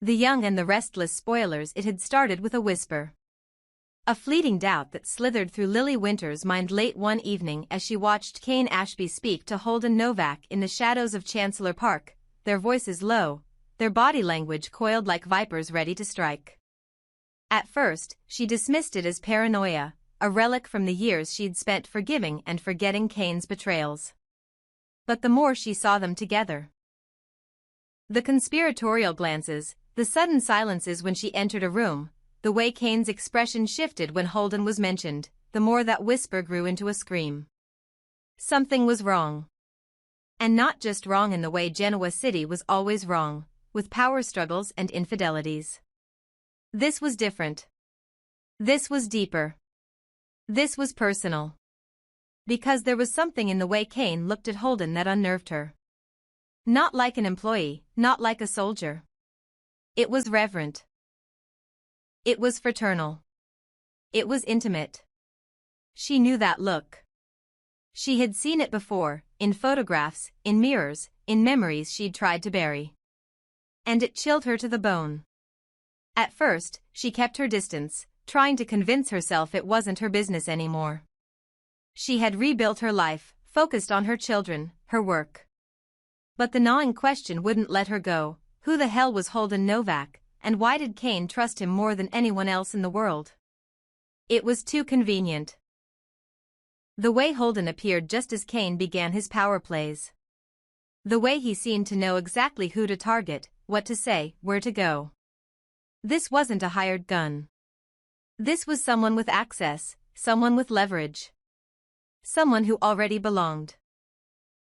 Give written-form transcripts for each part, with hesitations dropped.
The young and the restless spoilers. It had started with a whisper. A fleeting doubt that slithered through Lily Winter's mind late one evening as she watched Cain Ashby speak to Holden Novak in the shadows of Chancellor Park, their voices low, their body language coiled like vipers ready to strike. At first, she dismissed it as paranoia, a relic from the years she'd spent forgiving and forgetting Cain's betrayals. But the more she saw them together, the conspiratorial glances, the sudden silences when she entered a room, the way Cain's expression shifted when Holden was mentioned, the more that whisper grew into a scream. Something was wrong. And not just wrong in the way Genoa City was always wrong, with power struggles and infidelities. This was different. This was deeper. This was personal. Because there was something in the way Cain looked at Holden that unnerved her. Not like an employee, not like a soldier. It was reverent. It was fraternal. It was intimate. She knew that look. She had seen it before, in photographs, in mirrors, in memories she'd tried to bury. And it chilled her to the bone. At first, she kept her distance, trying to convince herself it wasn't her business anymore. She had rebuilt her life, focused on her children, her work. But the gnawing question wouldn't let her go. Who the hell was Holden Novak, and why did Cain trust him more than anyone else in the world? It was too convenient. The way Holden appeared just as Cain began his power plays. The way he seemed to know exactly who to target, what to say, where to go. This wasn't a hired gun. This was someone with access, someone with leverage. Someone who already belonged.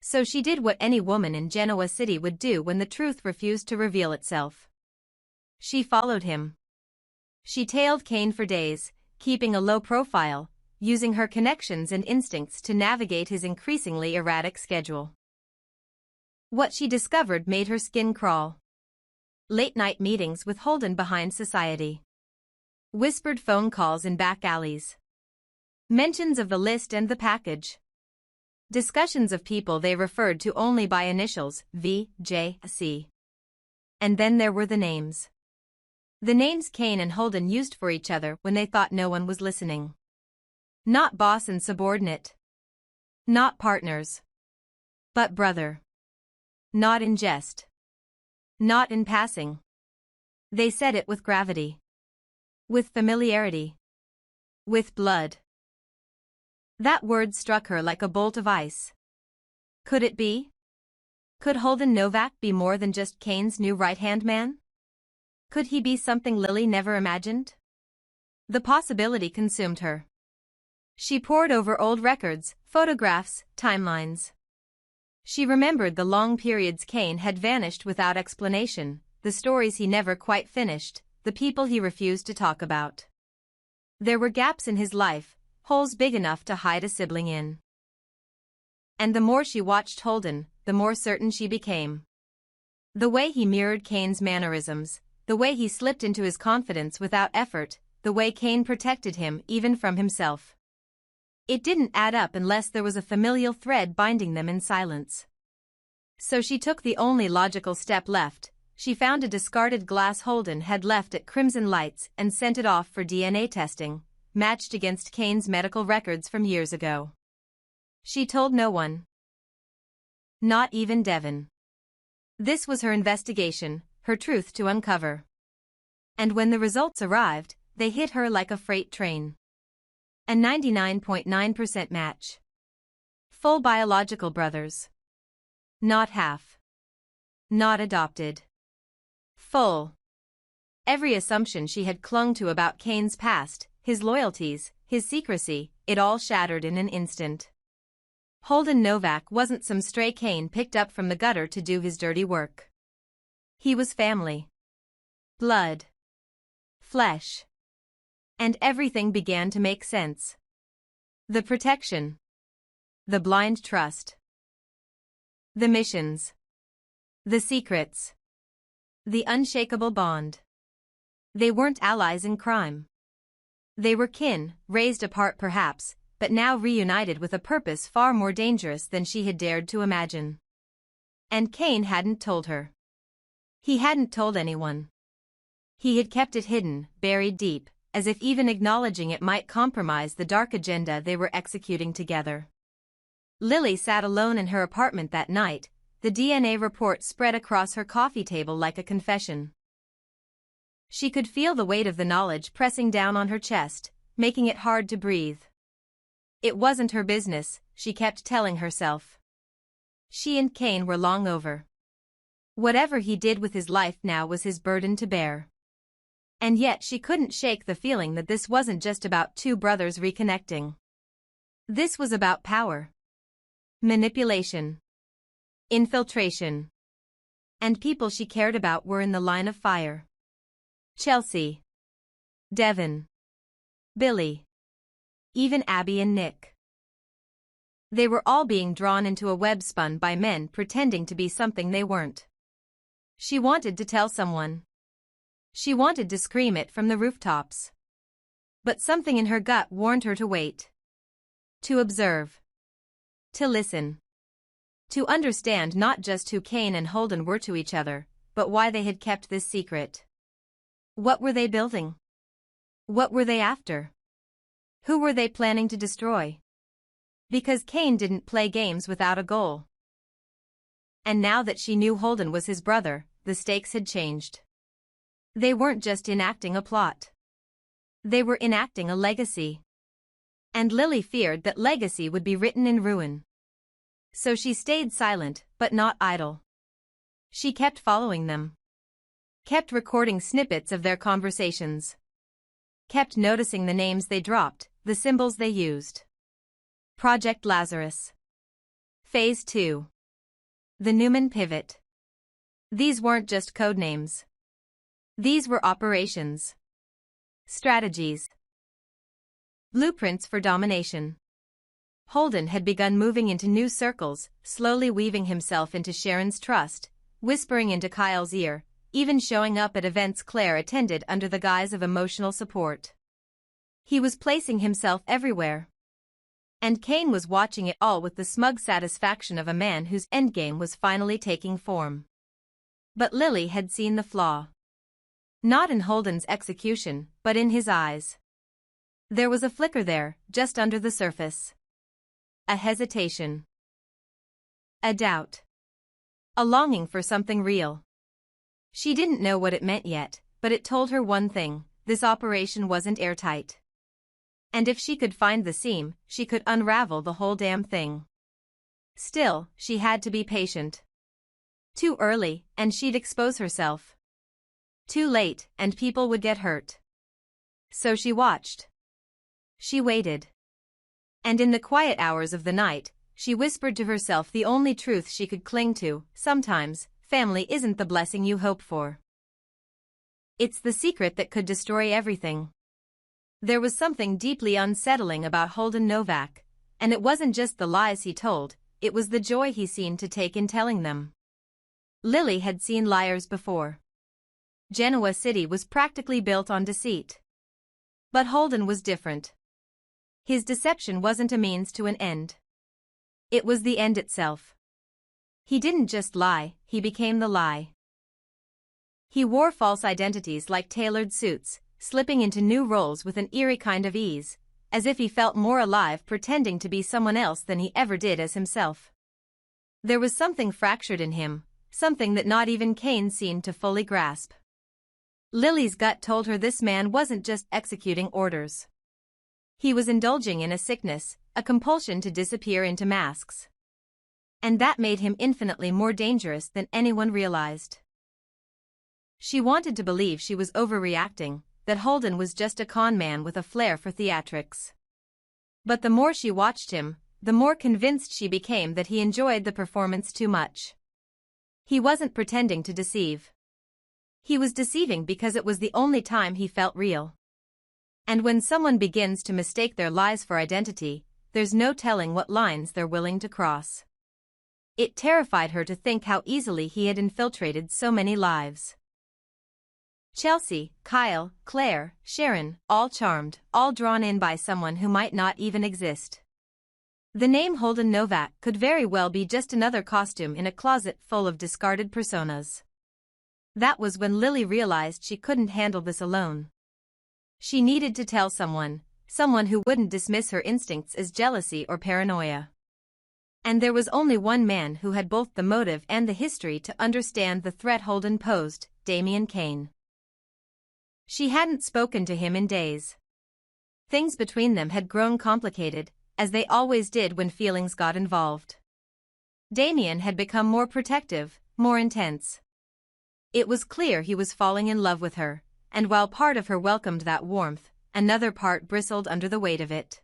So she did what any woman in Genoa City would do when the truth refused to reveal itself. She followed him. She tailed Cain for days, keeping a low profile, using her connections and instincts to navigate his increasingly erratic schedule. What she discovered made her skin crawl. Late-night meetings with Holden behind society. Whispered phone calls in back alleys. Mentions of the list and the package. Discussions of people they referred to only by initials, V, J, C. And then there were the names. The names Cain and Holden used for each other when they thought no one was listening. Not boss and subordinate. Not partners. But brother. Not in jest. Not in passing. They said it with gravity. With familiarity. With blood. That word struck her like a bolt of ice. Could it be? Could Holden Novak be more than just Cain's new right-hand man? Could he be something Lily never imagined? The possibility consumed her. She pored over old records, photographs, timelines. She remembered the long periods Cain had vanished without explanation, the stories he never quite finished, the people he refused to talk about. There were gaps in his life, holes big enough to hide a sibling in. And the more she watched Holden, the more certain she became. The way he mirrored Cain's mannerisms, the way he slipped into his confidence without effort, the way Cain protected him even from himself. It didn't add up unless there was a familial thread binding them in silence. So she took the only logical step left. She found a discarded glass Holden had left at Crimson Lights and sent it off for DNA testing, matched against Cain's medical records from years ago. She told no one. Not even Devon. This was her investigation, her truth to uncover. And when the results arrived, they hit her like a freight train. A 99.9% match. Full biological brothers. Not half. Not adopted. Full. Every assumption she had clung to about Cain's past, his loyalties, his secrecy, it all shattered in an instant. Holden Novak wasn't some stray Cain picked up from the gutter to do his dirty work. He was family. Blood. Flesh. And everything began to make sense. The protection. The blind trust. The missions. The secrets. The unshakable bond. They weren't allies in crime. They were kin, raised apart perhaps, but now reunited with a purpose far more dangerous than she had dared to imagine. And Cain hadn't told her. He hadn't told anyone. He had kept it hidden, buried deep, as if even acknowledging it might compromise the dark agenda they were executing together. Lily sat alone in her apartment that night, the DNA report spread across her coffee table like a confession. She could feel the weight of the knowledge pressing down on her chest, making it hard to breathe. It wasn't her business, she kept telling herself. She and Cain were long over. Whatever he did with his life now was his burden to bear. And yet she couldn't shake the feeling that this wasn't just about two brothers reconnecting. This was about power. Manipulation. Infiltration. And people she cared about were in the line of fire. Chelsea. Devon. Billy. Even Abby and Nick. They were all being drawn into a web spun by men pretending to be something they weren't. She wanted to tell someone. She wanted to scream it from the rooftops. But something in her gut warned her to wait. To observe. To listen. To understand not just who Cain and Holden were to each other, but why they had kept this secret. What were they building? What were they after? Who were they planning to destroy? Because Cain didn't play games without a goal. And now that she knew Holden was his brother, the stakes had changed. They weren't just enacting a plot. They were enacting a legacy. And Lily feared that legacy would be written in ruin. So she stayed silent, but not idle. She kept following them. Kept recording snippets of their conversations. Kept noticing the names they dropped, the symbols they used. Project Lazarus. Phase 2. The Newman Pivot. These weren't just code names. These were operations. Strategies. Blueprints for domination. Holden had begun moving into new circles, slowly weaving himself into Sharon's trust, whispering into Kyle's ear, even showing up at events Claire attended under the guise of emotional support. He was placing himself everywhere. And Cain was watching it all with the smug satisfaction of a man whose endgame was finally taking form. But Lily had seen the flaw. Not in Holden's execution, but in his eyes. There was a flicker there, just under the surface. A hesitation. A doubt. A longing for something real. She didn't know what it meant yet, but it told her one thing: this operation wasn't airtight. And if she could find the seam, she could unravel the whole damn thing. Still, she had to be patient. Too early, and she'd expose herself. Too late, and people would get hurt. So she watched. She waited. And in the quiet hours of the night, she whispered to herself the only truth she could cling to: sometimes, family isn't the blessing you hope for. It's the secret that could destroy everything. There was something deeply unsettling about Holden Novak, and it wasn't just the lies he told, it was the joy he seemed to take in telling them. Lily had seen liars before. Genoa City was practically built on deceit. But Holden was different. His deception wasn't a means to an end. It was the end itself. He didn't just lie, he became the lie. He wore false identities like tailored suits, slipping into new roles with an eerie kind of ease, as if he felt more alive pretending to be someone else than he ever did as himself. There was something fractured in him, something that not even Cain seemed to fully grasp. Lily's gut told her this man wasn't just executing orders. He was indulging in a sickness, a compulsion to disappear into masks. And that made him infinitely more dangerous than anyone realized. She wanted to believe she was overreacting, that Holden was just a con man with a flair for theatrics. But the more she watched him, the more convinced she became that he enjoyed the performance too much. He wasn't pretending to deceive. He was deceiving because it was the only time he felt real. And when someone begins to mistake their lies for identity, there's no telling what lines they're willing to cross. It terrified her to think how easily he had infiltrated so many lives. Chelsea, Kyle, Claire, Sharon, all charmed, all drawn in by someone who might not even exist. The name Holden Novak could very well be just another costume in a closet full of discarded personas. That was when Lily realized she couldn't handle this alone. She needed to tell someone who wouldn't dismiss her instincts as jealousy or paranoia. And there was only one man who had both the motive and the history to understand the threat Holden posed, Damian Cain. She hadn't spoken to him in days. Things between them had grown complicated, as they always did when feelings got involved. Damian had become more protective, more intense. It was clear he was falling in love with her, and while part of her welcomed that warmth, another part bristled under the weight of it.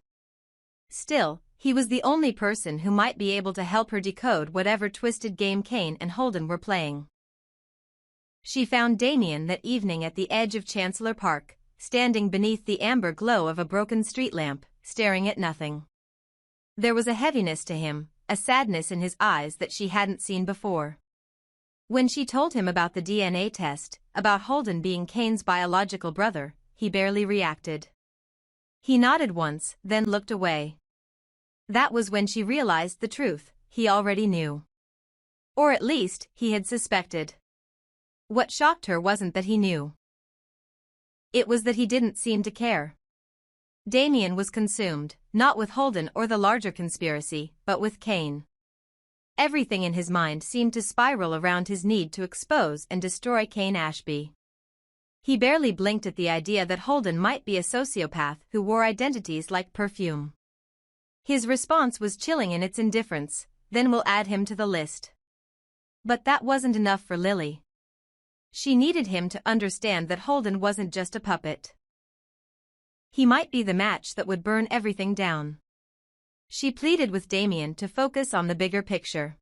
Still, he was the only person who might be able to help her decode whatever twisted game Cain and Holden were playing. She found Damian that evening at the edge of Chancellor Park, standing beneath the amber glow of a broken street lamp, staring at nothing. There was a heaviness to him, a sadness in his eyes that she hadn't seen before. When she told him about the DNA test, about Holden being Cain's biological brother, he barely reacted. He nodded once, then looked away. That was when she realized the truth, he already knew. Or at least, he had suspected. What shocked her wasn't that he knew. It was that he didn't seem to care. Damian was consumed, not with Holden or the larger conspiracy, but with Cain. Everything in his mind seemed to spiral around his need to expose and destroy Cain Ashby. He barely blinked at the idea that Holden might be a sociopath who wore identities like perfume. His response was chilling in its indifference, then we'll add him to the list. But that wasn't enough for Lily. She needed him to understand that Holden wasn't just a puppet. He might be the match that would burn everything down. She pleaded with Damian to focus on the bigger picture.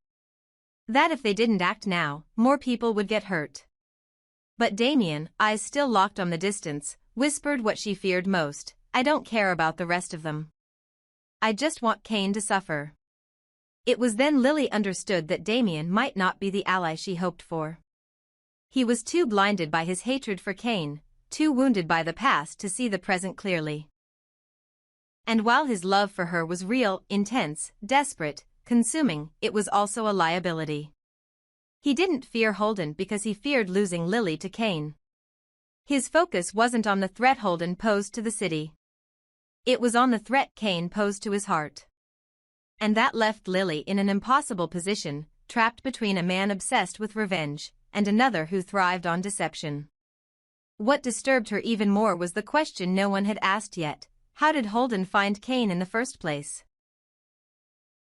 That if they didn't act now, more people would get hurt. But Damian, eyes still locked on the distance, whispered what she feared most, I don't care about the rest of them. I just want Cain to suffer. It was then Lily understood that Damian might not be the ally she hoped for. He was too blinded by his hatred for Cain, too wounded by the past to see the present clearly. And while his love for her was real, intense, desperate, consuming, it was also a liability. He didn't fear Holden because he feared losing Lily to Cain. His focus wasn't on the threat Holden posed to the city. It was on the threat Cain posed to his heart. And that left Lily in an impossible position, trapped between a man obsessed with revenge and another who thrived on deception. What disturbed her even more was the question no one had asked yet. How did Holden find Cain in the first place?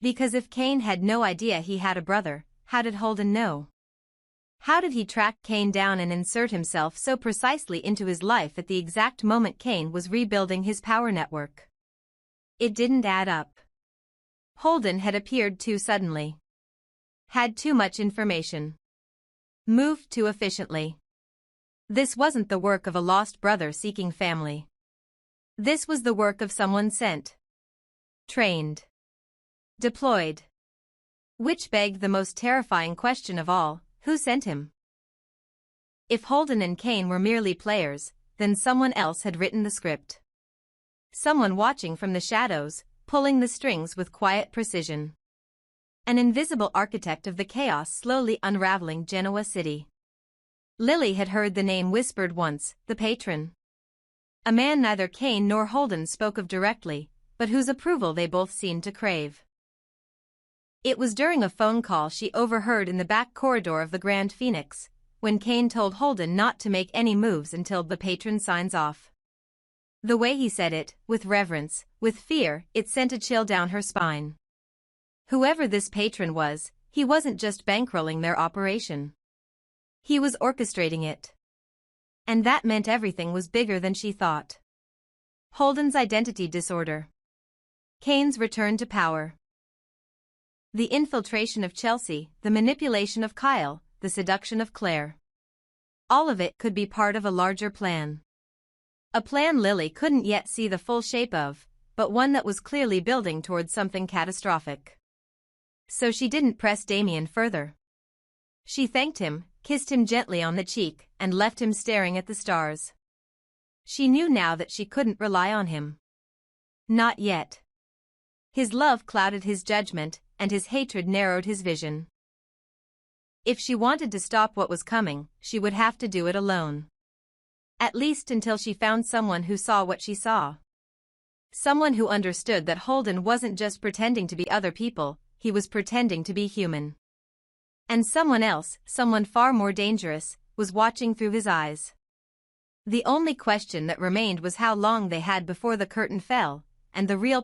Because if Cain had no idea he had a brother, how did Holden know? How did he track Cain down and insert himself so precisely into his life at the exact moment Cain was rebuilding his power network? It didn't add up. Holden had appeared too suddenly. Had too much information. Moved too efficiently. This wasn't the work of a lost brother seeking family. This was the work of someone sent. Trained. Deployed. Which begged the most terrifying question of all, who sent him? If Holden and Cain were merely players, then someone else had written the script. Someone watching from the shadows, pulling the strings with quiet precision. An invisible architect of the chaos slowly unraveling Genoa City. Lily had heard the name whispered once, the patron. A man neither Cain nor Holden spoke of directly, but whose approval they both seemed to crave. It was during a phone call she overheard in the back corridor of the Grand Phoenix, when Cain told Holden not to make any moves until the patron signs off. The way he said it, with reverence, with fear, it sent a chill down her spine. Whoever this patron was, he wasn't just bankrolling their operation. He was orchestrating it. And that meant everything was bigger than she thought. Holden's identity disorder. Cain's return to power. The infiltration of Chelsea, the manipulation of Kyle, the seduction of Claire. All of it could be part of a larger plan. A plan Lily couldn't yet see the full shape of, but one that was clearly building towards something catastrophic. So she didn't press Damian further. She thanked him, kissed him gently on the cheek, and left him staring at the stars. She knew now that she couldn't rely on him. Not yet. His love clouded his judgment, and his hatred narrowed his vision. If she wanted to stop what was coming, she would have to do it alone. At least until she found someone who saw what she saw. Someone who understood that Holden wasn't just pretending to be other people, he was pretending to be human. And someone else, someone far more dangerous, was watching through his eyes. The only question that remained was how long they had before the curtain fell, and the real